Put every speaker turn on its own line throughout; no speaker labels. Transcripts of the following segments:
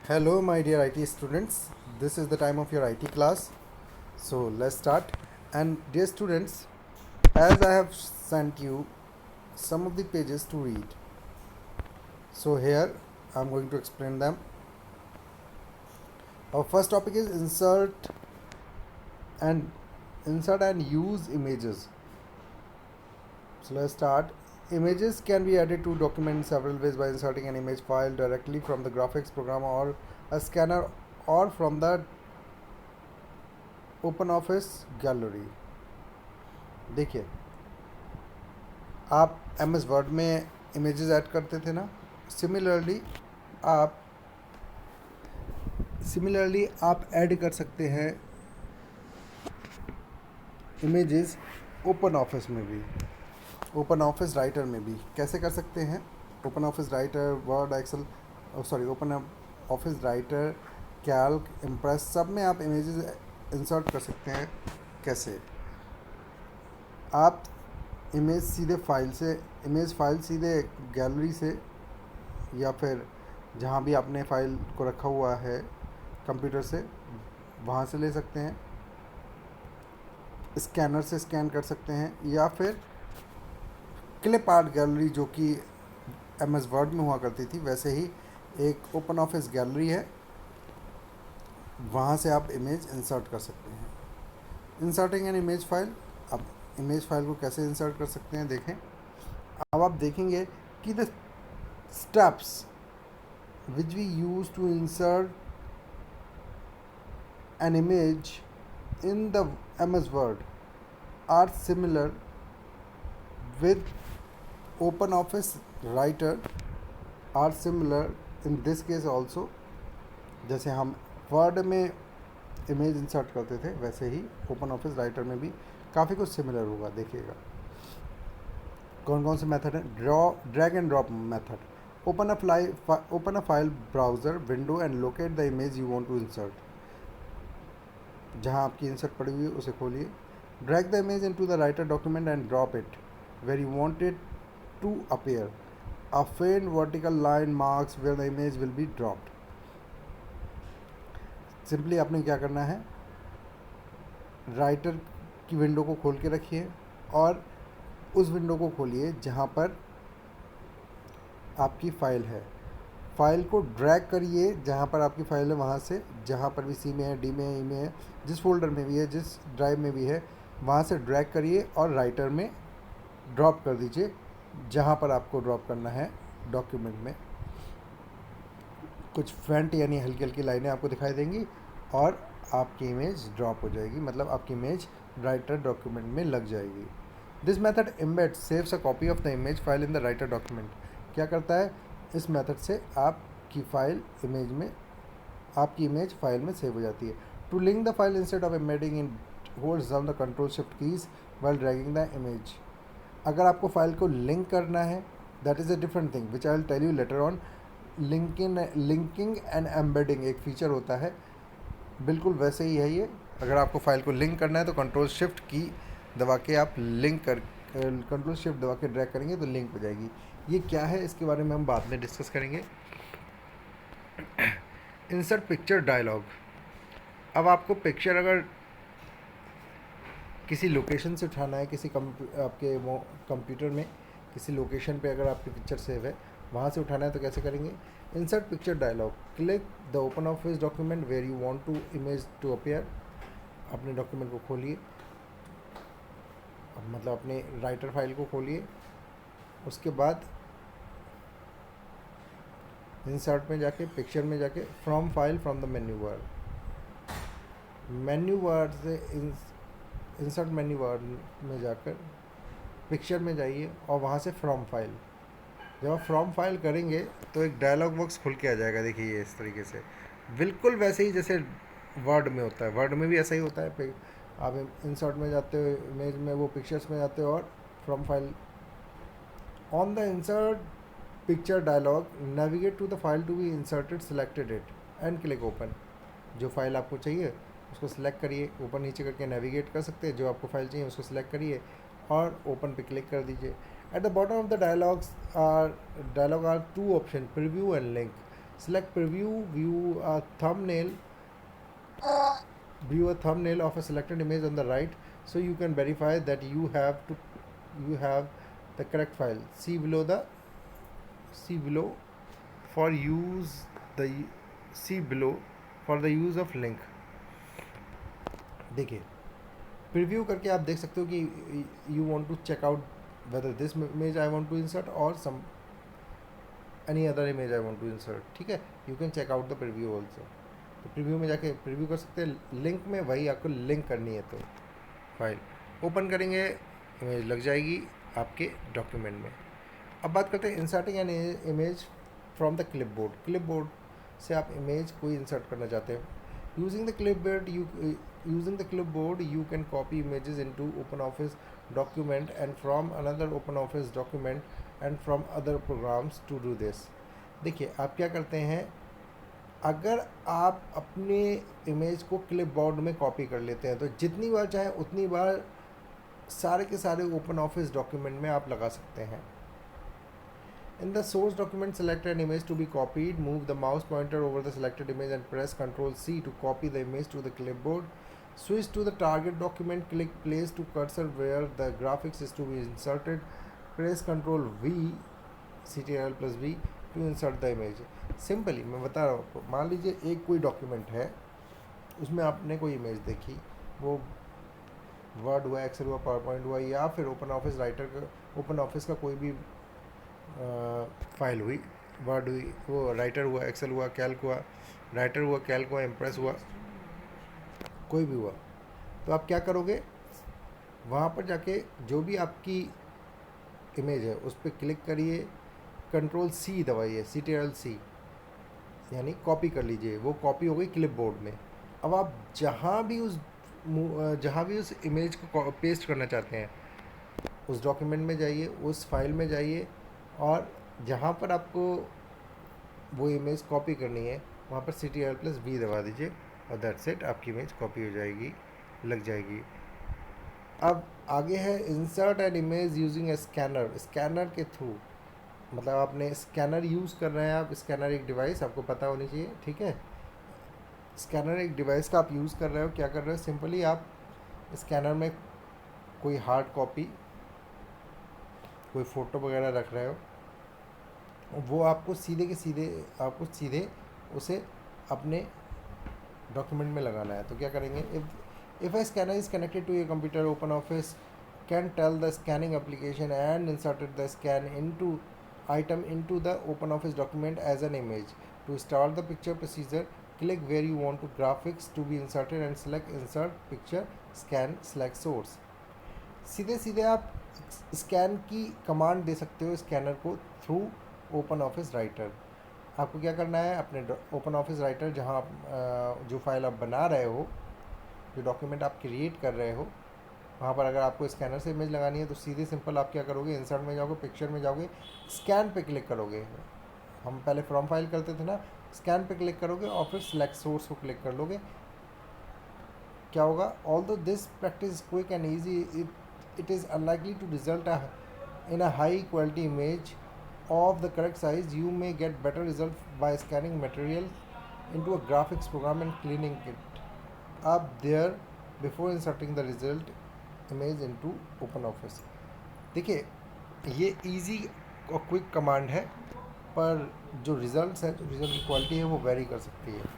Hello, my dear IT students. This is the time of your IT class. So let's start. And dear students, as I have sent you some of the pages to read, so here I'm going to explain them. Our first topic is and insert and use images. So let's start. Images can be added to document in several ways by inserting an image file directly from the graphics program or a scanner or from the open office gallery. देखिए, आप M S word में images add करते थे ना, आप similarly आप add कर सकते हैं इमेजेस ओपन ऑफिस में भी, ओपन ऑफिस राइटर में भी। कैसे कर सकते हैं? Open Office Writer, Word, Excel, Open Office Writer, Calc, Impress, सब में आप इमेजेस इंसर्ट कर सकते हैं। कैसे? आप इमेज फाइल सीधे गैलरी से या फिर जहाँ भी आपने फाइल को रखा हुआ है कंप्यूटर से, वहाँ से ले सकते हैं। स्कैनर से स्कैन कर सकते हैं, या फिर क्लिप आर्ट गैलरी जो कि एम एस वर्ड में हुआ करती थी, वैसे ही एक ओपन ऑफिस गैलरी है, वहाँ से आप इमेज इंसर्ट कर सकते हैं। Inserting an image file. अब इमेज फाइल को कैसे इंसर्ट कर सकते हैं देखें। अब आप देखेंगे कि the steps which we use to insert an image in the M S Word are similar with open office writer, are similar in this case also। जैसे हम वर्ड में इमेज इंसर्ट करते थे, वैसे ही ओपन ऑफिस राइटर में भी काफ़ी कुछ सिमिलर होगा। देखिएगा कौन कौन से मेथड है। Drag and drop method. Open a file browser window and locate the image you want to insert. जहाँ आपकी इंसर्ट पड़ी हुई है उसे खोलिए। Drag the image into the Writer document and drop it where you want it to appear. A faint vertical line marks where the image will be dropped. Simply आपने क्या करना है, राइटर की विंडो को खोल के रखिए और उस विंडो को खोलिए जहाँ पर आपकी फ़ाइल है। फ़ाइल को ड्रैग करिए जहाँ पर आपकी फ़ाइल है, वहाँ से जहाँ पर भी सी में है, डी में है, ई में है, जिस फोल्डर में भी है, जिस ड्राइव में भी है, वहाँ से ड्रैग करिए और राइटर में ड्रॉप कर दीजिए जहाँ पर आपको ड्रॉप करना है डॉक्यूमेंट में। कुछ फ्रंट यानी हल्की हल्की लाइनें आपको दिखाई देंगी और आपकी इमेज ड्रॉप हो जाएगी, मतलब आपकी इमेज राइटर डॉक्यूमेंट में लग जाएगी। This method embed saves a copy of the image file in the Writer document. क्या करता है? इस मेथड से आपकी इमेज फाइल में सेव हो जाती है। To link the file instead of embedding in holds down the control shift keys while dragging the image. अगर आपको फाइल को लिंक करना है, that is a different thing which I will tell you later on. Linking and embedding एक feature होता है, बिल्कुल वैसे ही है ये। अगर आपको फाइल को लिंक करना है तो कंट्रोल शिफ्ट की दबा के आप कंट्रोल शिफ्ट दबा के ड्रैग करेंगे तो लिंक हो जाएगी। ये क्या है इसके बारे में हम बाद में डिस्कस करेंगे। Insert picture dialog. अब आपको पिक्चर अगर किसी लोकेशन से उठाना है, आपके वो कंप्यूटर में किसी लोकेशन पे अगर आपकी पिक्चर सेव है, वहाँ से उठाना है तो कैसे करेंगे? Insert picture dialog. Click the Open Office document where you want to image to appear. अपने डॉक्यूमेंट को खोलिए, मतलब अपने राइटर फाइल को खोलिए। उसके बाद इंसर्ट में जाके, पिक्चर में जाके, from file from the menu word से इंसर्ट मेन्यू वर्ड में जाकर पिक्चर में जाइए और वहाँ से फ्रॉम फाइल। जब आप फ्रॉम फाइल करेंगे तो एक डायलॉग बॉक्स खुल के आ जाएगा। देखिए ये इस तरीके से, बिल्कुल वैसे ही जैसे वर्ड में होता है। वर्ड में भी ऐसा ही होता है। आप इंसर्ट में जाते हो, इमेज में, वो पिक्चर्स में जाते हो और from file. On the insert picture dialog navigate to the file to be inserted, selected it and click open. जो फाइल आपको चाहिए उसको सिलेक्ट करिए, ऊपर नीचे करके नेविगेट कर सकते हैं। जो आपको फाइल चाहिए उसको सिलेक्ट करिए और ओपन पे क्लिक कर दीजिए। At the bottom of the dialog are two option, preview and link. Select preview, view a thumbnail of a selected image on the right, so you can verify that you have the correct file. See below for use the see below for the use of link. देखिए, preview करके आप देख सकते हो कि you want to check out whether this image I want to insert or some any other image I want to insert. ठीक है, you can check out the preview also. तो प्रीव्यू में जाके प्रीव्यू कर सकते हैं. लिंक में वही आपको लिंक करनी है, तो फाइल ओपन करेंगे, इमेज लग जाएगी आपके डॉक्यूमेंट में. अब बात करते हैं inserting an image from the clipboard. Clipboard से आप इमेज कोई इंसर्ट करना चाहते हैं. Using the clipboard you can copy images into Open Office document and from another Open Office document and from other programs to do this. देखिए, आप क्या करते हैं, अगर आप अपने इमेज को क्लिपबोर्ड में कॉपी कर लेते हैं तो जितनी बार चाहे उतनी बार सारे के सारे ओपन ऑफिस डॉक्यूमेंट में आप लगा सकते हैं. In the source document, select an image to be copied. Move the mouse pointer over the selected image and press Ctrl C to copy the image to the clipboard. Switch to the target document. Click place to cursor where the graphics is to be inserted. Press Ctrl V, Ctrl plus V to insert the image. Simply मैं बता रहा हूँ आपको. मान लीजिए एक कोई document है, उसमें आपने कोई इमेज देखी, वो वर्ड हुआ, एक्सेल हुआ, पावर पॉइंट हुआ, या फिर ओपन ऑफिस का कोई भी फाइल हुई, वर्ड हुई, वो राइटर हुआ, एक्सेल हुआ, कैल्क हुआ, इम्प्रेस हुआ, कोई भी हुआ. तो आप क्या करोगे, वहाँ पर जाके जो भी आपकी इमेज है उस पर क्लिक करिए, Ctrl C दबाइए, Ctrl C, यानी कॉपी कर लीजिए. वो कॉपी हो गई क्लिपबोर्ड में. अब आप जहाँ भी उस इमेज को पेस्ट करना चाहते हैं, उस डॉक्यूमेंट में जाइए, उस फाइल में जाइए, और जहाँ पर आपको वो इमेज कॉपी करनी है वहाँ पर Ctrl plus V दबा दीजिए, और दैट्स इट, आपकी इमेज कॉपी हो जाएगी, लग जाएगी. अब आगे है insert an image using A scanner. Scanner के थ्रू, मतलब आपने स्कैनर यूज़ कर रहे हैं, आप स्कैनर एक डिवाइस आपको पता होनी चाहिए. ठीक है, स्कैनर एक डिवाइस का आप यूज़ कर रहे हो. क्या कर रहे हो, सिंपली आप स्कैनर में कोई हार्ड कॉपी, कोई फ़ोटो वगैरह रख रहे हो, वो आपको सीधे उसे अपने डॉक्यूमेंट में लगाना है. तो क्या करेंगे, if a scanner is connected to a computer, Open Office can tell the scanning application and inserted the scan into item into the open office document as an image. To start the picture procedure, click where you want to graphics to be inserted and select insert picture, scan, select source. सीधे आप scan की command दे सकते हो scanner को through open Office writer. आपको क्या करना है, अपने ओपन ऑफिस राइटर जहाँ आप जो फाइल आप बना रहे हो, जो डॉक्यूमेंट आप क्रिएट कर रहे हो, वहाँ पर अगर आपको स्कैनर से इमेज लगानी है तो सीधे सिंपल आप क्या करोगे, इंसर्ट में जाओगे, पिक्चर में जाओगे, स्कैन पे क्लिक करोगे. हम पहले फ्रॉम फाइल करते थे ना, स्कैन पे क्लिक करोगे और फिर सिलेक्ट सोर्स को क्लिक कर लोगे. क्या होगा, although this practice quick and easy, it is unlikely to result in a high quality image of the correct size. You may get better result by scanning material into a graphics program and cleaning it up there before inserting the result image into open office. देखिए, ये easy और quick command है, पर जो result की quality है वो very कर सकती है.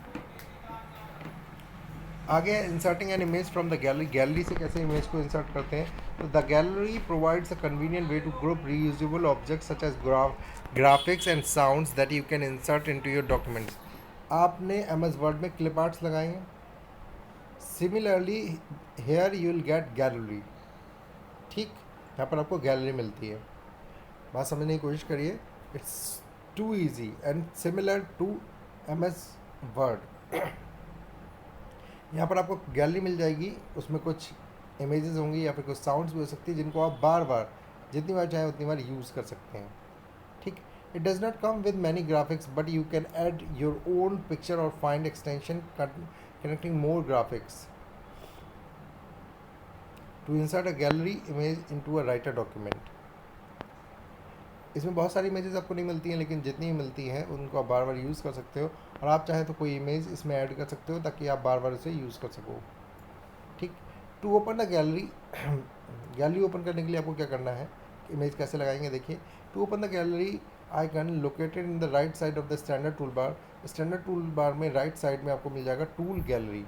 आगे है inserting an image from the gallery. Gallery से कैसे इमेज को इंसर्ट करते हैं, तो the gallery provides a convenient way to group reusable objects such as graphics and sounds that you can insert into your documents. आपने MS Word में clip arts लगाए हैं, similarly here you will get gallery. ठीक, यहाँ पर आपको gallery मिलती है. बात समझने की कोशिश करिए, it's too easy and similar to MS Word. यहाँ पर आपको गैलरी मिल जाएगी, उसमें कुछ इमेजेस होंगी या फिर कुछ साउंड्स भी हो सकती है, जिनको आप बार बार जितनी बार चाहें उतनी बार यूज़ कर सकते हैं. ठीक, it does not come with many graphics but you can add your own picture और find extension connecting more graphics to insert a gallery image into a writer document. इसमें बहुत सारी इमेजेस आपको नहीं मिलती हैं, लेकिन जितनी मिलती हैं उनको आप बार बार यूज़ कर सकते हो, और आप चाहें तो कोई इमेज इसमें ऐड कर सकते हो ताकि आप बार बार उसे यूज़ कर सको। ठीक। To open the gallery, gallery open करने के लिए आपको क्या करना है, इमेज कैसे लगाएंगे देखिए। To open the gallery icon located in the right side of the standard tool bar. Standard tool bar में राइट साइड में आपको मिल जाएगा टूल गैलरी।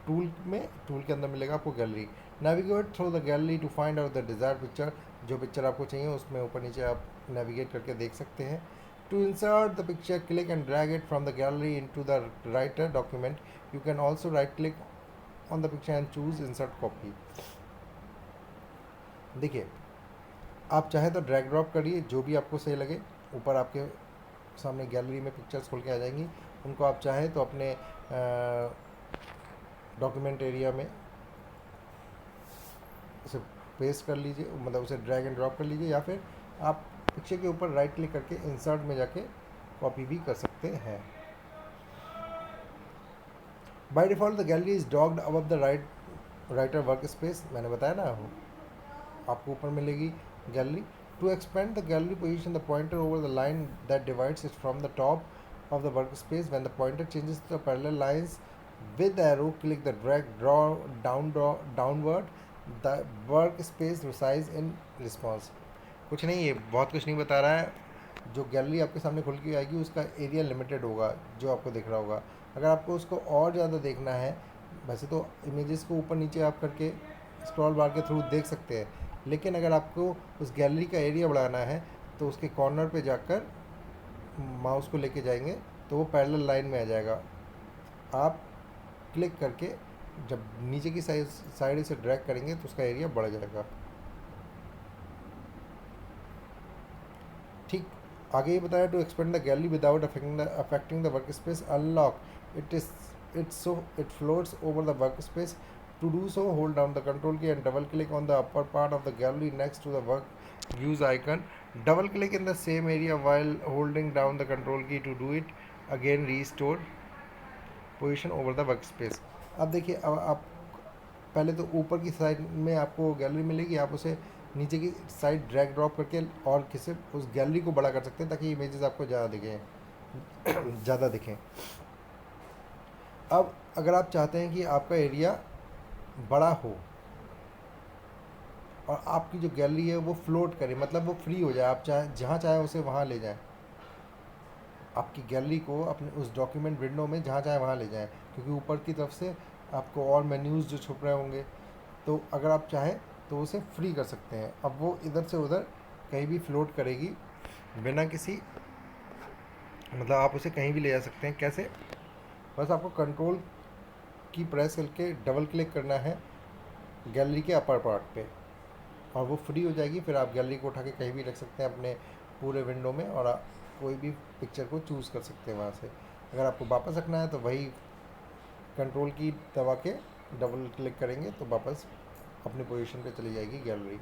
टूल के अंदर मिलेगा आपको gallery. Navigate through the gallery to find out the desire picture. जो picture आपको चाहिए उसमें ऊपर नीचे आप नेविगेट करके देख सकते हैं। To insert the picture click and drag it from the gallery into the Writer document. You can also right click on the picture and choose insert copy. देखिए, आप चाहे तो ड्रैग ड्रॉप करिए, जो भी आपको सही लगे। ऊपर आपके सामने गैलरी में पिक्चर्स खुल के आ जाएंगी, उनको आप चाहें तो अपने डॉक्यूमेंट एरिया में उसे पेस्ट कर लीजिए, मतलब उसे ड्रैग एंड ड्रॉप कर लीजिए, या फिर आप पिक्चर के ऊपर राइट क्लिक करके इंसर्ट में जाके कॉपी भी कर सकते हैं। By default the gallery is docked above the Writer work space. मैंने बताया ना, आपको ऊपर मिलेगी gallery. To expand the gallery position the pointer over the line that divides it from the top of the workspace. When the pointer changes to the parallel lines with the arrow, click the drag downward. The workspace resize in response. कुछ नहीं, ये बहुत कुछ नहीं बता रहा है। जो गैलरी आपके सामने खुल के आएगी उसका एरिया लिमिटेड होगा, जो आपको दिख रहा होगा। अगर आपको उसको और ज़्यादा देखना है, वैसे तो इमेजेस को ऊपर नीचे आप करके स्क्रॉल बार के थ्रू देख सकते हैं, लेकिन अगर आपको उस गैलरी का एरिया बढ़ाना है तो उसके कॉर्नर पे जाकर माउस को लेके जाएंगे तो वो पैरेलल लाइन में आ जाएगा। आप क्लिक करके जब नीचे की साइड से ड्रैग करेंगे तो उसका एरिया बढ़ जाएगा। ठीक। आगे ये बताया, to expand the gallery without affecting the work space unlock it floats over the work space. To do so hold down the control key and double click on the upper part of the gallery next to the work use icon. Double click in the same area while holding down the control key to do it. Again restore position over the workspace. अब देखिए, अब आप पहले तो ऊपर की side में आपको गैलरी मिलेगी, आप उसे नीचे की साइड ड्रैग ड्रॉप करके और किसी उस गैलरी को बड़ा कर सकते हैं ताकि इमेजेस आपको ज़्यादा दिखें ज़्यादा दिखें। अब अगर आप चाहते हैं कि आपका एरिया बड़ा हो और आपकी जो गैलरी है वो फ्लोट करे, मतलब वो फ्री हो जाए, आप चाहे जहाँ चाहे उसे वहाँ ले जाएं, आपकी गैलरी को अपने उस डॉक्यूमेंट विंडो में जहाँ चाहे वहाँ ले जाएं, क्योंकि ऊपर की तरफ से आपको और मेन्यूज़ जो छुप रहे होंगे, तो अगर आप चाहें तो उसे फ्री कर सकते हैं। अब वो इधर से उधर कहीं भी फ्लोट करेगी बिना किसी, मतलब आप उसे कहीं भी ले जा सकते हैं। कैसे? बस आपको कंट्रोल की प्रेस करके डबल क्लिक करना है गैलरी के अपर पार्ट पे और वो फ्री हो जाएगी। फिर आप गैलरी को उठा के कहीं भी रख सकते हैं अपने पूरे विंडो में, और आप कोई भी पिक्चर को चूज़ कर सकते हैं वहाँ से। अगर आपको वापस रखना है तो वही कंट्रोल की दबा के डबल क्लिक करेंगे तो वापस अपनी पोजीशन पे चली जाएगी gallery.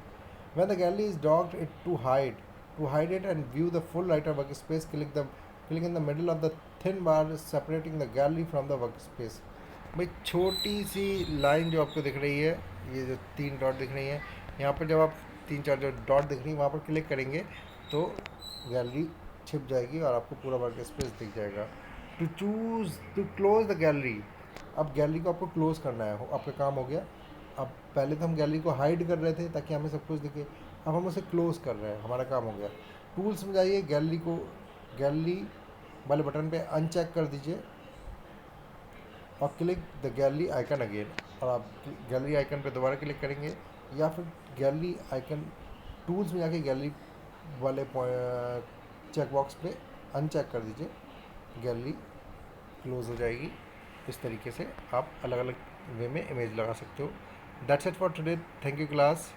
When the gallery is docked it to hide it and view the full Writer work space, click in the middle of the thin bar separating the gallery from the work space. भाई छोटी सी line जो आपको दिख रही है, ये जो 3 dot दिख रही हैं, यहाँ पर जब आप 3-4 जो डॉट दिख रही है वहाँ पर क्लिक करेंगे तो गैलरी छिप जाएगी और आपको पूरा वर्क स्पेस दिख जाएगा। टू क्लोज द गैलरी, अब गैलरी को आपको क्लोज़ करना है, आपका काम हो गया। अब पहले तो हम गैलरी को हाइड कर रहे थे ताकि हमें सब कुछ दिखे, अब हम उसे क्लोज़ कर रहे हैं, हमारा काम हो गया। टूल्स में जाइए, गैलरी वाले बटन पे अनचेक कर दीजिए और click the gallery icon again, और आप गैलरी आइकन पे दोबारा क्लिक करेंगे, या फिर गैलरी आइकन टूल्स में जाके गैलरी वाले चेक बॉक्स पे अनचेक कर दीजिए, गैलरी क्लोज़ हो जाएगी। इस तरीके से आप अलग अलग वे में इमेज लगा सकते हो। That's it for today. Thank you class.